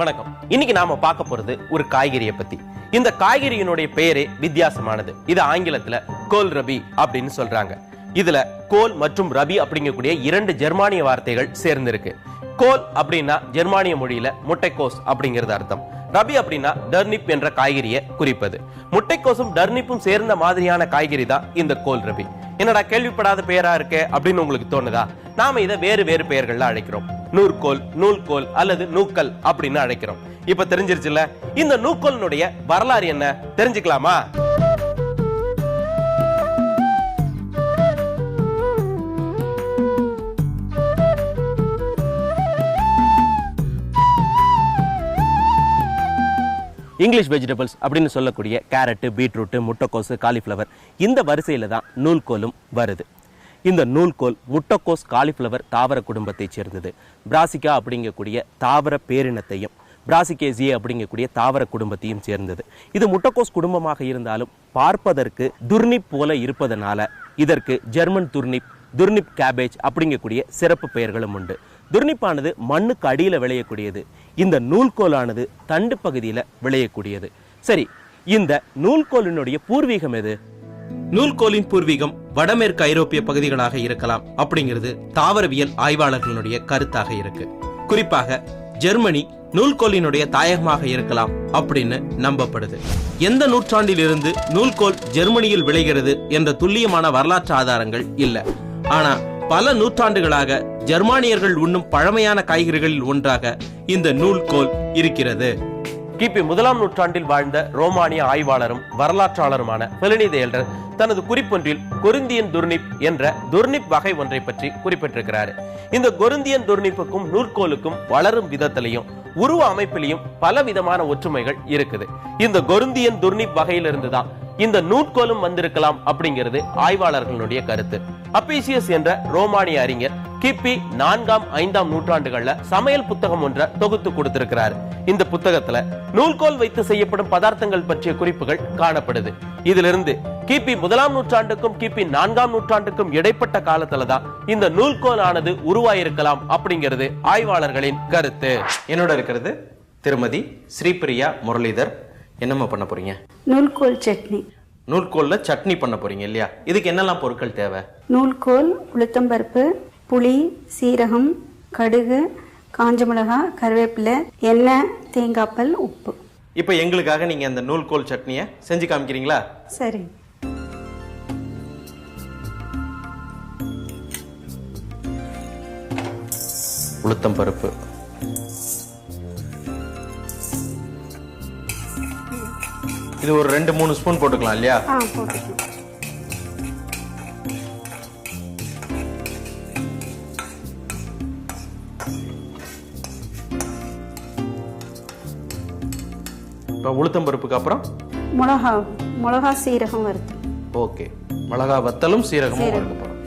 வணக்கம். இன்னைக்கு நாம பார்க்க போறது ஒரு காய்கறியை பத்தி. இந்த காய்கறியினுடைய பெயரே வித்தியாசமானது. இது ஆங்கிலத்துல கோல் ரபி அப்படின்னு சொல்றாங்க. இதுல கோல் மற்றும் ரபி அப்படிங்கக்கூடிய இரண்டு ஜெர்மானிய வார்த்தைகள் சேர்ந்திருக்கு. கோல் அப்படின்னா ஜெர்மானிய மொழியில முட்டைக்கோஸ் அப்படிங்கிறது அர்த்தம். ரபி அப்படின்னா டர்னிப் என்ற காய்கறியை குறிப்பது. முட்டைக்கோசும் டர்னிப்பும் சேர்ந்த மாதிரியான காய்கறி தான் இந்த கோல் ரபி. என்னடா கேள்விப்படாத பெயரா இருக்கு அப்படின்னு உங்களுக்கு தோணுதா? நாம இதை வேறு வேறு பெயர்கள்ல அழைக்கிறோம். நூற்கோல், நூல்கோல் அல்லது நூக்கல் அப்படின்னு அழைக்கிறோம். இப்ப தெரிஞ்சிருச்சுல்ல, இந்த நூக்கோலினுடைய வரலாறு என்ன தெரிஞ்சுக்கலாமா? இங்கிலீஷ் வெஜிடபிள்ஸ் அப்படின்னு சொல்லக்கூடிய கேரட், பீட்ரூட், முட்டைக்கோசு, காலிஃப்ளவர் இந்த வரிசையில தான் நூல்கோலும் வருது. இந்த நூல்கோல் முட்டைக்கோஸ் காலிஃப்ளவர் தாவர குடும்பத்தை சேர்ந்தது. பிராசிகா அப்படிங்கக்கூடிய தாவர பேரினத்தையும் பிராசிகேசியே அப்படிங்கக்கூடிய தாவர குடும்பத்தையும் சேர்ந்தது. இது முட்டைக்கோஸ் குடும்பமாக இருந்தாலும் பார்ப்பதற்கு துர்னிப் போல இருப்பதனால இதற்கு ஜெர்மன் துர்னிப் கேபேஜ் அப்படிங்கக்கூடிய சிறப்பு பெயர்களும் உண்டு. துர்னிப்பானது மண்ணுக்கு அடியில விளையக்கூடியது. இந்த நூல்கோலானது தண்டு பகுதியில விளையக்கூடியது. சரி, இந்த நூல்கோலினுடைய பூர்வீகம் எது? நூல்கோலின் பூர்வீகம் வடமேற்கு ஐரோப்பிய பகுதிகளாக இருக்கலாம் அப்படிங்கிறது தாவரவியல் ஆய்வாளர்களுடைய கருத்தாக இருக்கு. குறிப்பாக ஜெர்மனி நூல்கோலினுடைய தாயகமாக இருக்கலாம் அப்படின்னு நம்பப்படுது. எந்த நூற்றாண்டில் இருந்து நூல்கோல் ஜெர்மனியில் விளைகிறது என்ற துல்லியமான வரலாற்று ஆதாரங்கள் இல்லை. ஆனா பல நூற்றாண்டுகளாக ஜெர்மானியர்கள் உண்ணும் பழமையான காய்கறிகளில் ஒன்றாக இந்த நூல்கோல் இருக்கிறது. கிபி 1ஆம் நூற்றாண்டில் வாழ்ந்த ரோமானிய ஆய்வாளரும் வரலாற்றாளருமான பிளினி தி எல்டர் தனது குறிப்பொன்றில் கொரிந்தியன் துர்னிப் என்ற துர்னிப் வகை ஒன்றை பற்றி குறிப்பிட்டிருக்கிறார். இந்த கொரிந்தியன் துர்னிப்புக்கும் நூற்கோலுக்கும் வளரும் விதத்திலையும் உருவ அமைப்பிலையும் பல விதமான ஒற்றுமைகள் இருக்குது. இந்த கொரிந்தியன் துர்னிப் வகையிலிருந்து தான் இந்த நூற்கோலும் வந்திருக்கலாம் அப்படிங்கிறது ஆய்வாளர்களுடைய கருத்து. அப்பீசியஸ் என்ற ரோமானிய அறிஞர் கிபி 4ஆம் 5ஆம் நூற்றாண்டுகள்ல சமையல் புத்தகம் ஒன்றை தொகுத்து கொடுத்திருக்கிறார். இந்த புத்தகத்துல நூல்கோல் வைத்து செய்யப்படும் பதார்த்தங்கள் பற்றிய குறிப்புகள் காணப்படுது. இதிலிருந்து கிபி 1ஆம் நூற்றாண்டுக்கும் கிபி 4ஆம் நூற்றாண்டுக்கும் இடைப்பட்ட காலத்துலதான் இந்த நூல்கோல் ஆனது உருவாயிருக்கலாம் அப்படிங்கிறது ஆய்வாளர்களின் கருத்து. என்னோட இருக்கிறது திருமதி ஸ்ரீபிரியா முரளிதர். என்னம்மா பண்ண போறீங்க? நூல்கோல் சட்னி. நூல்கோல்ல சட்னி பண்ண போறீங்க இல்லையா? இதுக்கு என்னெல்லாம் பொருட்கள் தேவை? நூல்கோல், உளுத்தம்பருப்பு, புளி, சீரகம், கடுகு, காஞ்ச மிளகாய், கருவேப்பிலை, எண்ணெய், தேங்காய்பால், உப்பு. இப்ப எங்களுக்காக நீங்க அந்த நூல்கோல் சட்னியை செஞ்சு காமிக்கிறீங்களா? சரி. உளுத்தம்பருப்பு, இது ஒரு 2-3 ஸ்பூன் போட்டுக்கலாம் இல்லையா? போட்டுக்கலாம். இப்போ உளுத்தம்பருப்புக்கு அப்புறம் மிளகா சீரகம் வறுத்து. ஓகே, மிளகா வத்தலும் சீரகமும் வறுக்க போறோம்.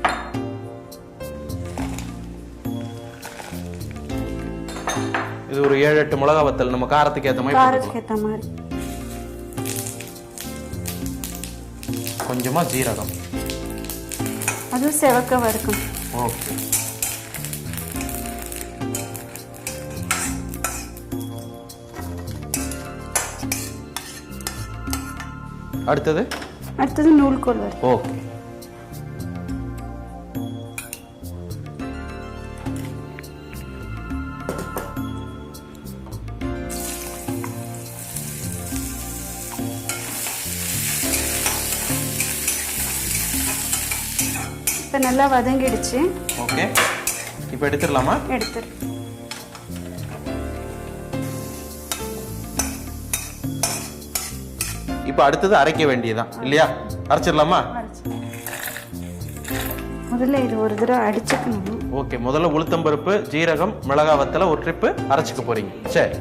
இது ஒரு 7-8 மிளகா வத்தல் நம்ம காரத்துக்கு ஏத்த மாதிரி. கொஞ்சமா ஜீரகம், அது செவக்க வறுக்கும். ஓகே. அடுத்தது நூல்கோல் வறுக்கும். ஓகே. இப்ப நல்லா வதங்கிடுச்சு. ஓகே, இப்போ எடுத்துடலாமா? எடுத்துரு. இப்போ அடுத்தது அரைக்க வேண்டியதான் இல்லையா? அரைச்சிடலாமா? முதல்ல இது ஒரு தடவை அடிச்சுக்கணும். ஓகே, முதல்ல உளுத்தம்பருப்பு, ஜீரகம், மிளகா வத்தல ஒரு ட்ரிப்பு அரைச்சுக்க போறீங்க. சரி,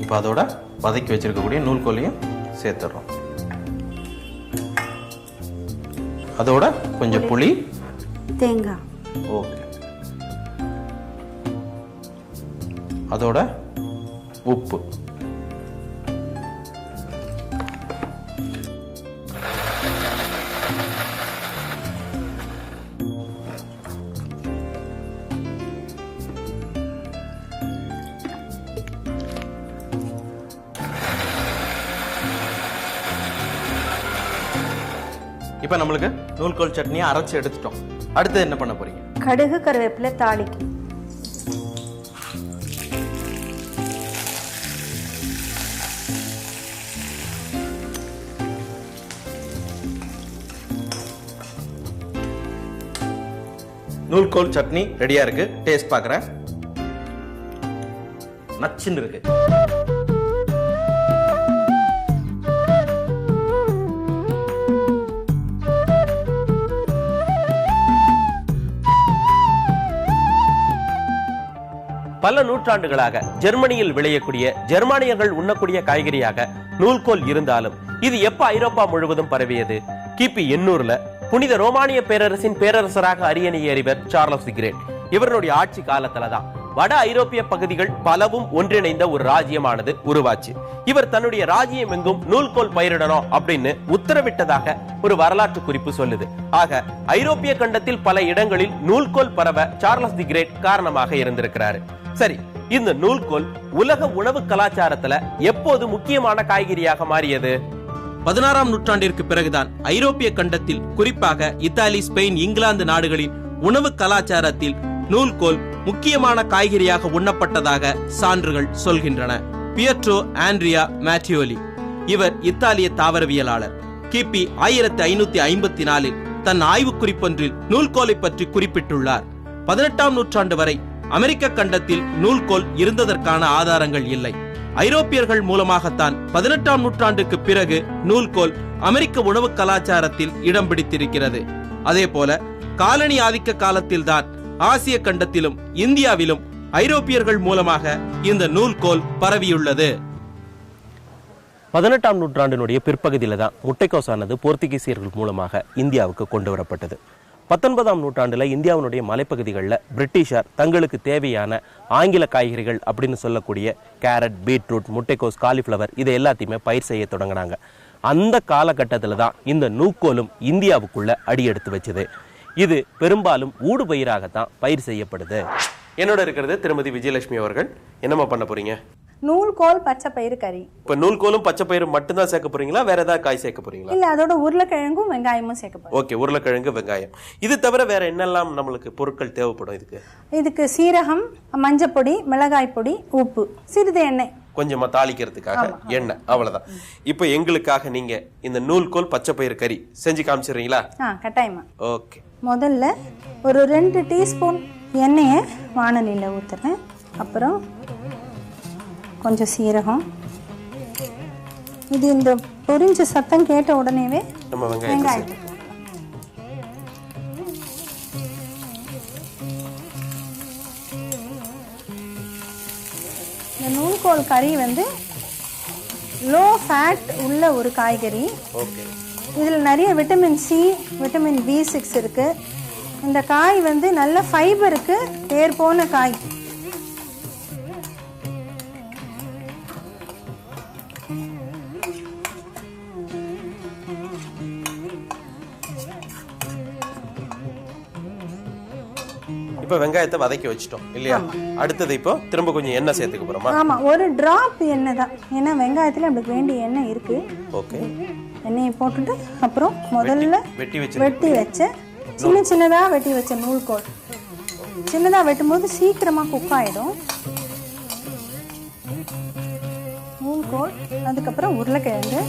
இப்போ அதோட வதக்கி வச்சிருக்கக்கூடிய நூல்கோலையும் சேர்த்துடுறோம். அதோட கொஞ்சம் புளி, தேங்காய். ஓகே, அதோட உப்பு, இப்போ நம்மளுக்கு நூல்கோல் சட்னியை அரைச்சி எடுத்துட்டோம். அடுத்து என்ன பண்ண போறீங்க? கடுகு கருவேப்பிலை தாளிக்கும். நூல்கோல் சட்னி ரெடியா இருக்கு. டேஸ்ட் பார்க்குறேன். நச்சுன்னு இருக்கு. பல நூற்றாண்டுகளாக ஜெர்மனியில் விளையக்கூடிய ஜெர்மானியர்கள் உண்ணக்கூடிய காய்கறியாக நூல்கோல் இருந்தாலும் இது எப்ப ஐரோப்பா முழுவதும் பரவியது? கிபி 800ல புனித ரோமானிய பேரரசின் பேரரசராக அரியணை ஏறிவர் சார்லஸ் தி கிரேட். இவருடைய ஆட்சி காலத்துலதான் வட ஐரோப்பிய பகுதிகள் பலவும் ஒன்றிணைந்த ஒரு ராஜ்யமானது உருவாச்சு. இவர் தன்னுடைய ராஜ்யம் எங்கும் நூல்கோல் பயிரிடணும் அப்படின்னு உத்தரவிட்டதாக ஒரு வரலாற்று குறிப்பு சொல்லுது. ஆக ஐரோப்பிய கண்டத்தில் பல இடங்களில் நூல்கோல் பரவ சார்லஸ் தி கிரேட் காரணமாக இருந்திருக்கிறாரு. சரி, இந்த நூல்கோல் உலக உணவு கலாச்சாரத்துல எப்போது முக்கியமான காய்கறியாக மாறியது? 16ஆம் நூற்றாண்டிற்கு பிறகுதான் ஐரோப்பிய கண்டத்தில் குறிப்பாக இத்தாலி, ஸ்பெயின், இங்கிலாந்து நாடுகளின் உணவு கலாச்சாரத்தில் நூல்கோல் முக்கியமான காய்கறியாக உண்ணப்பட்டதாக சான்றுகள் சொல்கின்றன. பியட்ரோ ஆண்ட்ரியா மேட்டியோலி இவர் இத்தாலிய தாவரவியலாளர். கிபி 1554 தன் ஆய்வு குறிப்பொன்றில் நூல்கோலை பற்றி குறிப்பிட்டுள்ளார். 18ஆம் நூற்றாண்டு வரை அமெரிக்க கண்டத்தில் நூல்கோல் இருந்ததற்கான ஆதாரங்கள் இல்லை. ஐரோப்பியர்கள் மூலமாகத்தான் 18ஆம் நூற்றாண்டுக்கு பிறகு நூல்கோல் அமெரிக்க உணவு கலாச்சாரத்தில் இடம் பிடித்திருக்கிறது. அதே போல காலனி ஆதிக்க காலத்தில்தான் ஆசிய கண்டத்திலும் இந்தியாவிலும் ஐரோப்பியர்கள் மூலமாக இந்த நூல்கோல் பரவியுள்ளது. 18ஆம் நூற்றாண்டினுடைய பிற்பகுதியில தான் முட்டைக்கோசானது போர்த்துகீசியர்கள் மூலமாக இந்தியாவுக்கு கொண்டு வரப்பட்டது. 19ஆம் நூற்றாண்டுல இந்தியாவினுடைய மலைப்பகுதிகளில் பிரிட்டிஷார் தங்களுக்கு தேவையான ஆங்கில காய்கறிகள் அப்படின்னு சொல்லக்கூடிய கேரட், பீட்ரூட், முட்டைக்கோஸ், காலிஃப்ளவர் இதை எல்லாத்தையுமே பயிர் செய்ய தொடங்கினாங்க. அந்த காலகட்டத்தில் தான் இந்த நூல்கோலும் இந்தியாவுக்குள்ள அடியெடுத்து வச்சது. இது பெரும்பாலும் ஊடு பயிராகத்தான் பயிர் செய்யப்படுது. என்னோட இருக்கிறது திருமதி விஜயலட்சுமி அவர்கள். என்னமா பண்ண போறீங்க? நூல்கோல் பச்சை பயிறு கறி. இப்ப நூல்கோலும் பச்சை பயிரும் மட்டும் தான் சேர்க்க போறீங்களா, வேற ஏதாவது காய் சேர்க்க போறீங்களா? இல்ல, அதோட உருளைக்கிழங்கும் வெங்காயமும் சேர்க்க போறோம். ஓகே, உருளைக்கிழங்கு, வெங்காயம். இது தவிர வேற என்னெல்லாம் நம்மளுக்கு பொருட்கள் தேவைப்படும் இதுக்கு? இதுக்கு சீரகம், மஞ்சப்பொடி, மிளகாய் பொடி, உப்பு, சிறிது எண்ணெய், கொஞ்சமா தாளிக்கிறதுக்காக எண்ணெய், அவ்வளவுதான். இப்ப எங்களுக்காக நீங்க இந்த நூல்கோல் பச்சை பயிறு கறி செஞ்சு காமிச்சிடுறீங்களா? கட்டாயமா. ஓகே. முதல்ல ஒரு 2 டீஸ்பூன் எண்ணெயை வாணலியில் ஊத்துறேன். அப்புறம் கொஞ்சம் சீரகம். இது இந்த பொரிஞ்ச சத்தம் கேட்ட உடனேவே நம்ம வெங்காயம். இந்த நூல்கோல் கறி வந்து லோ ஃபேட் உள்ள ஒரு காய்கறி. ஓகே. இதில் நிறைய விட்டமின் சி, விட்டமின் B6 இருக்கு. இந்த காய் வந்து நல்ல ஃபைபருக்கு பேர் போன காய். இப்ப வெங்காயத்தை வதக்கி வச்சிட்டோம் இல்லையா? அடுத்தது இப்போ திரும்ப கொஞ்சம் எண்ணெய் சேர்த்துக்க போறோமா? ஆமா, ஒரு டிராப் எண்ணெய் தான். ஏன்னா வெங்காயத்துல நம்மளுக்கு வேண்டிய எண்ணெய் இருக்கு. ஓகே. எண்ணெயை போட்டுட்டு அப்புறம் முதல்ல வெட்டி வச்ச சின்னதா வெட்டி வச்ச நூல்கோல். சின்னதா வெட்டும் போது சீக்கிரமா குக் ஆயிடும். நூல்கோல், அதுக்கப்புறம் உருளைக்கிழங்கு.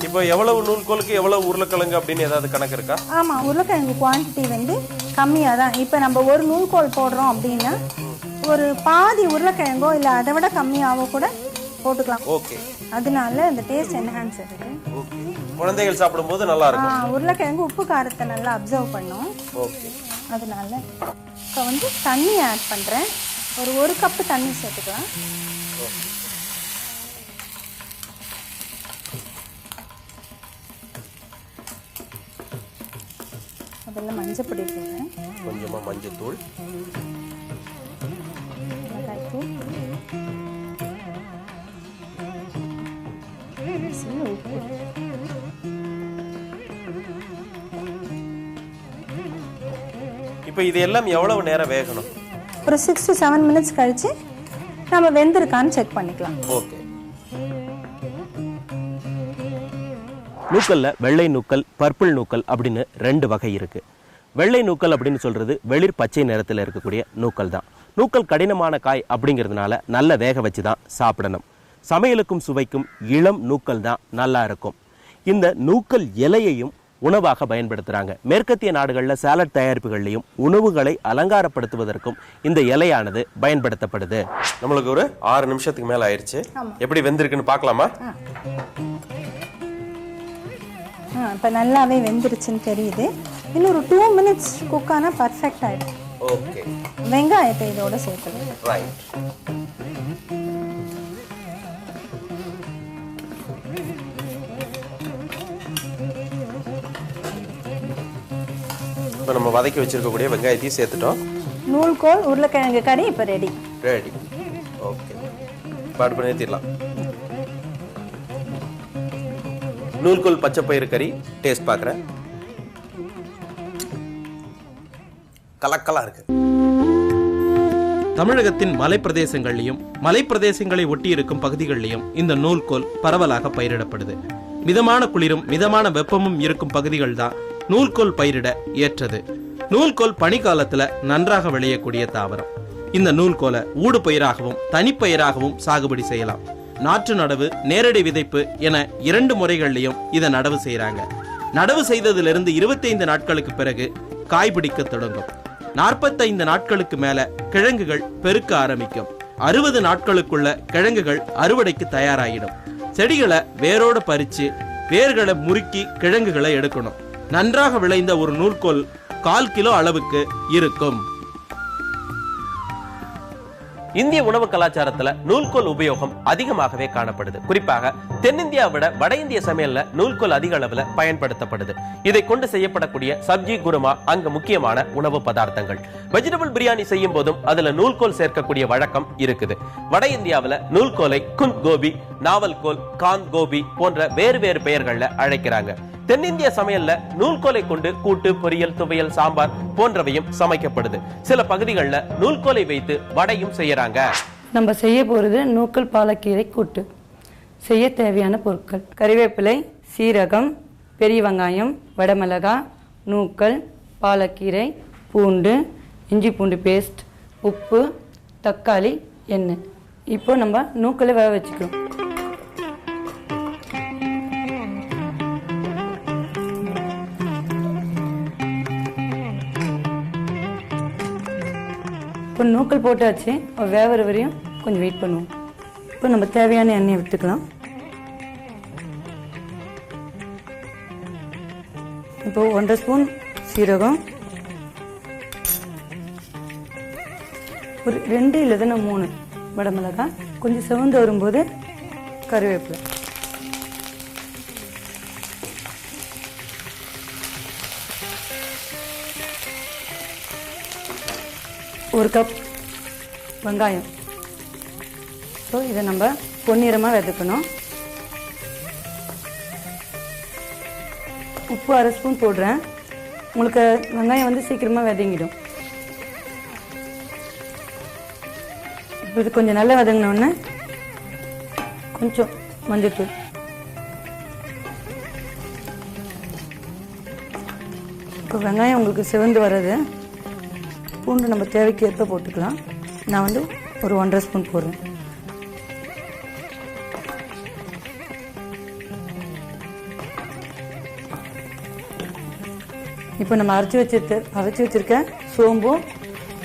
இப்போ எவ்வளவு நூல்கோலுக்கு எவ்வளவு உருளைக்கிழங்கு அப்படின்னு ஏதாவது கணக்கு இருக்கா? ஆமா, உருளைக்கிழங்கு குவான்டிட்டி வந்து கம்மியாக தான். இப்போ நம்ம ஒரு நூல்கோல் போடுறோம் அப்படின்னா ஒரு பாதி உருளைக்கிழங்கோ இல்லை அதை விட கம்மியாகவோ கூட போட்டுக்கலாம். ஓகே. அதனால அந்த டேஸ்ட் என்ஹான்ஸ் இருக்கு. குழந்தைகள் சாப்பிடும்போது நல்லா இருக்கும். உருளைக்கிழங்கு உப்பு காரத்தை நல்லா அப்சர்வ் பண்ணும். ஓகே. அதனால இப்போ வந்து தண்ணி ஆட் பண்ணுறேன். ஒரு கப்பு தண்ணி சேர்த்துக்கலாம். முதல்ல மஞ்சள் பொடி போடுறேன். கொஞ்சமா மஞ்சள் தூள், மிளகாய் தூள், உப்பு. இப்போ இது எல்லாம் எவ்வளவு நேரம் வேகணும்? ஒரு 6 to 7 மினிட்ஸ் கழிச்சு நம்ம வெந்திருக்கான்னு செக் பண்ணிக்கலாம். ஓகே. நூக்கல்ல வெள்ளை நூக்கல், பர்பிள் நூக்கல் அப்படின்னு 2 வகை இருக்கு. வெள்ளை நூக்கல் அப்படின்னு சொல்றது வெளிர் பச்சை நிறத்தில் இருக்கக்கூடிய நூக்கல் தான். நூக்கல் கடினமான காய் அப்படிங்கிறதுனால நல்ல வேக வச்சு தான் சாப்பிடணும். சமையலுக்கும் சுவைக்கும் இளம் நூக்கல் தான் நல்லா இருக்கும். இந்த நூக்கல் இலையையும் உணவாக பயன்படுத்துறாங்க. மேற்கத்திய நாடுகளில் சாலட் தயாரிப்புகள்லையும் உணவுகளை அலங்காரப்படுத்துவதற்கும் இந்த இலையானது பயன்படுத்தப்படுது. நம்மளுக்கு ஒரு 6 நிமிஷத்துக்கு மேல ஆயிருச்சு. எப்படி வெந்திருக்குன்னு பார்க்கலாமா? இப்போ நல்லாவே வெந்துருச்சுன்னு தெரியுது. இன்னும் ஒரு 2 minutes குக் ஆனால் பர்ஃபெக்ட் ஆகிடும். ஓகே. வெங்காயத்தை இதோட சேர்த்துக்கணும். ரைட். இப்போ நம்ம வதக்கி வச்சிருக்கக்கூடிய வெங்காயத்தையும் சேர்த்துட்டோம். நூல்கோல் உருளைக்கிழங்கு கறி இப்போ ரெடி. ஓகே. பாடு பண்ணி நிறுத்திடலாம். நூல்கோல் பச்சைப்பயிறு கறி டேஸ்ட் பார்க்குறேன். கலக்கலா இருக்கு. தமிழகத்தின் மலைப்பிரதேசங்கள்லையும் மலைப்பிரதேசங்களை ஒட்டி இருக்கும் பகுதிகளிலையும் இந்த நூல்கோல் பரவலாக பயிரிடப்படுது. மிதமான குளிரும் மிதமான வெப்பமும் இருக்கும் பகுதிகள் தான் நூல்கோல் பயிரிட ஏற்றது. நூல்கோல் பனிக்காலத்துல நன்றாக விளையக்கூடிய தாவரம். இந்த நூல்கோலை ஊடு பயிராகவும் தனிப்பயிராகவும் சாகுபடி செய்யலாம். நாற்று நடவு, நேரடி விதைப்பு என 2 முறைகள்லையும் இதை நடவு செய்யறாங்க. நடவு செய்ததிலிருந்து 25 நாட்களுக்கு பிறகு காய் பிடிக்க தொடங்கும். 45 நாட்களுக்கு மேல கிழங்குகள் பெருக்க ஆரம்பிக்கும். 60 நாட்களுக்குள்ள கிழங்குகள் அறுவடைக்கு தயாராகிடும். செடிகளை வேரோடு பறிச்சு வேர்களை முறுக்கி கிழங்குகளை எடுக்கணும். நன்றாக விளைந்த ஒரு நூல்கோல் 1/4 கிலோ அளவுக்கு இருக்கும். இந்திய உணவு கலாச்சாரத்துல நூல்கோல் உபயோகம் அதிகமாகவே காணப்படுது. குறிப்பாக தென்னிந்தியா விட வட இந்திய சமையல்ல நூல்கோல் அதிக அளவுல பயன்படுத்தப்படுது. இதை கொண்டு செய்யப்படக்கூடிய சப்ஜி, குருமா அங்கு முக்கியமான உணவு பதார்த்தங்கள். வெஜிடபிள் பிரியாணி செய்யும் போதும் அதுல நூல்கோல் சேர்க்கக்கூடிய வழக்கம் இருக்குது. வட இந்தியாவில நூல்கோலை குந்த் கோபி, நாவல் கோல், காந்த் கோபி போன்ற வேறு வேறு பெயர்கள்ல அழைக்கிறாங்க. தென்னிந்திய சமையல்ல நூல்கோலை கொண்டு கூட்டு, பொரியல், துவையல், சாம்பார் போன்றவையும் சமைக்கப்படுது. சில பகுதிகளில் நூல்கோலை வைத்து வடையும் செய்யறாங்க. நம்ம செய்ய போறது நூக்கல் பாலக்கீரை கூட்டு. செய்ய தேவையான பொருட்கள்: கறிவேப்பிலை, சீரகம், பெரிய வெங்காயம், வடமிளகாய், நூக்கல், பாலக்கீரை, பூண்டு, இஞ்சி பூண்டு பேஸ்ட், உப்பு, தக்காளி, எண்ணெய். இப்போ நம்ம நூக்கலை வேக வச்சுக்கிறோம். இப்போ நூக்கல் போட்டாச்சு. வேகிற வரையும் கொஞ்சம் வெயிட் பண்ணுவோம். இப்போ நம்ம தேவையான எண்ணெயை விட்டுக்கலாம். இப்போ 1.5 ஸ்பூன் சீரகம், ஒரு 2 இல்லைன்னா 3 வடமிளகாய், கொஞ்சம் சிவந்து வரும்போது கருவேப்பிலை, ஒரு கப் வெங்காயம். ஸோ இதை நம்ம பொன்னிறமாக வதக்கணும். உப்பு 1/2 ஸ்பூன் போடுறேன். உங்களுக்கு வெங்காயம் வந்து சீக்கிரமாக வதங்கிடும். இப்போ இது கொஞ்சம் நல்லா வதங்கினோடனே கொஞ்சம் மஞ்சள்தூள், இப்போ வெங்காயம் உங்களுக்கு சிவந்து வர்றது. பூண்டு நம்ம தேவைக்கு ஏற்ப போட்டுக்கலாம். நான் வந்து ஒரு 1.5 ஸ்பூன் போடுறேன். இப்போ நம்ம அரைச்சி வச்சிருக்க சோம்பு,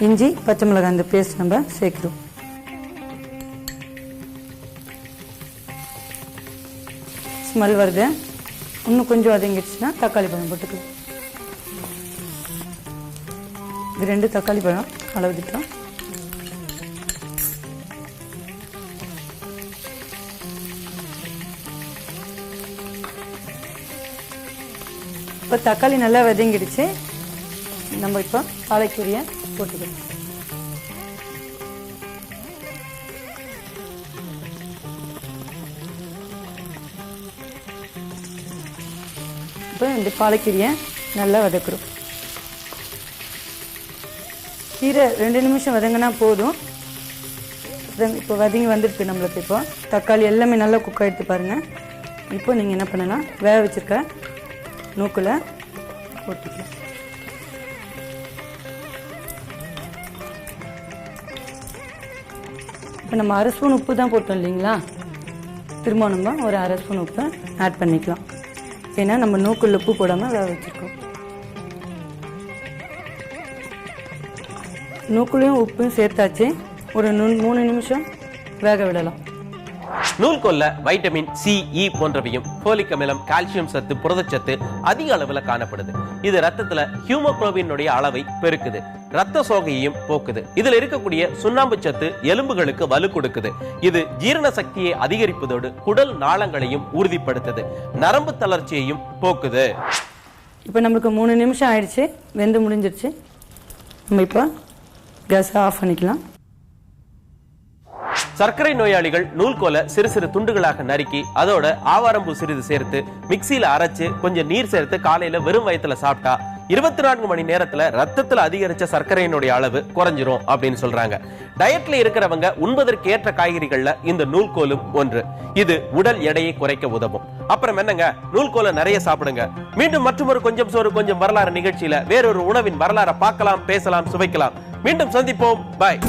இஞ்சி, பச்சை மிளகாய் அந்த பேஸ்ட் நம்ம சேர்க்கிறோம். ஸ்மெல் வருது. இன்னும் கொஞ்சம் வதங்கிடுச்சுன்னா தக்காளி பழம் போட்டுக்கலாம். இது 2 தக்காளி பழம் அளவுக்கிட்டோம். இப்போ தக்காளி நல்லா வதங்கிடுச்சு. நம்ம இப்போ பாலக்கீரையை போட்டுக்கலாம். இப்போ இந்த பாலக்கீரையை நல்லா வதக்குறோம். கீரை 2 நிமிஷம் வதங்கினா போதும். இப்போ வதங்கி வந்துடுது நம்மளுக்கு. இப்போ தக்காளி எல்லாமே நல்லா குக் ஆகிடுது பாருங்கள். இப்போ நீங்கள் என்ன பண்ணலாம், வேக வச்சுருக்க நூக்கில் போட்டுக்கலாம். இப்போ நம்ம அரை ஸ்பூன் உப்பு தான் போட்டோம் இல்லைங்களா, திரும்ப நம்ம ஒரு அரை ஸ்பூன் உப்பு ஆட் பண்ணிக்கலாம். ஏன்னா நம்ம நூக்குள்ள உப்பு போடாமல் வேக வச்சுருக்கோம். நூக்குலையும் உப்பும் சேர்த்தாச்சு. ஒரு 3 நிமிஷம் வேக விடலாம். நூல்கோல்ல வைட்டமின் சி, இ போன்றவையும், போலிக் அமிலம், கால்சியம் சத்து, புரதச்சத்து அதிக அளவுல காணப்படுது. இது ரத்தத்துல ஹீமோகுளோபினுடைய அளவை பெருக்குது, ரத்த சோகையையும் போக்குது. இதுல இருக்கக்கூடிய சுண்ணாம்பு சத்து எலும்புகளுக்கு வலு கொடுக்குது. இது ஜீரண சக்தியை அதிகரிப்பதோடு குடல் நாளங்களையும் உறுதிப்படுத்துது, நரம்பு தளர்ச்சியையும் போக்குது. இப்போ நம்மளுக்கு 3 நிமிஷம் ஆயிடுச்சு, வெந்து முடிஞ்சிருச்சு. நம்ம இப்போ கேஸை ஆஃப் பண்ணிக்கலாம். சர்க்கரை நோயாளிகள் நூல்கோலை சிறு சிறு துண்டுகளாக நறுக்கி அதோட ஆவாரம்பூ சிறிது சேர்த்து மிக்சியில அரைச்சு கொஞ்சம் நீர் சேர்த்து காலையில வெறும் வயிற்றுல சாப்பிட்டா 24 மணி நேரத்துல ரத்தத்துல அதிகரிச்ச சர்க்கரையினுடைய அளவு குறைஞ்சிரும் அப்படின்னு சொல்றாங்க. டயட்ல இருக்கிறவங்க உண்பதற்கு ஏற்ற காய்கறிகள்ல இந்த நூல்கோலும் ஒன்று. இது உடல் எடையை குறைக்க உதவும். அப்புறம் என்னங்க, நூல்கோலை நிறைய சாப்பிடுங்க. மீண்டும் மற்றொரு கொஞ்சம் சோறு கொஞ்சம் வரலாறு நிகழ்ச்சியில வேறொரு உணவின் வரலாறை பார்க்கலாம், பேசலாம், சுவைக்கலாம். மீண்டும் சந்திப்போம். பாய்.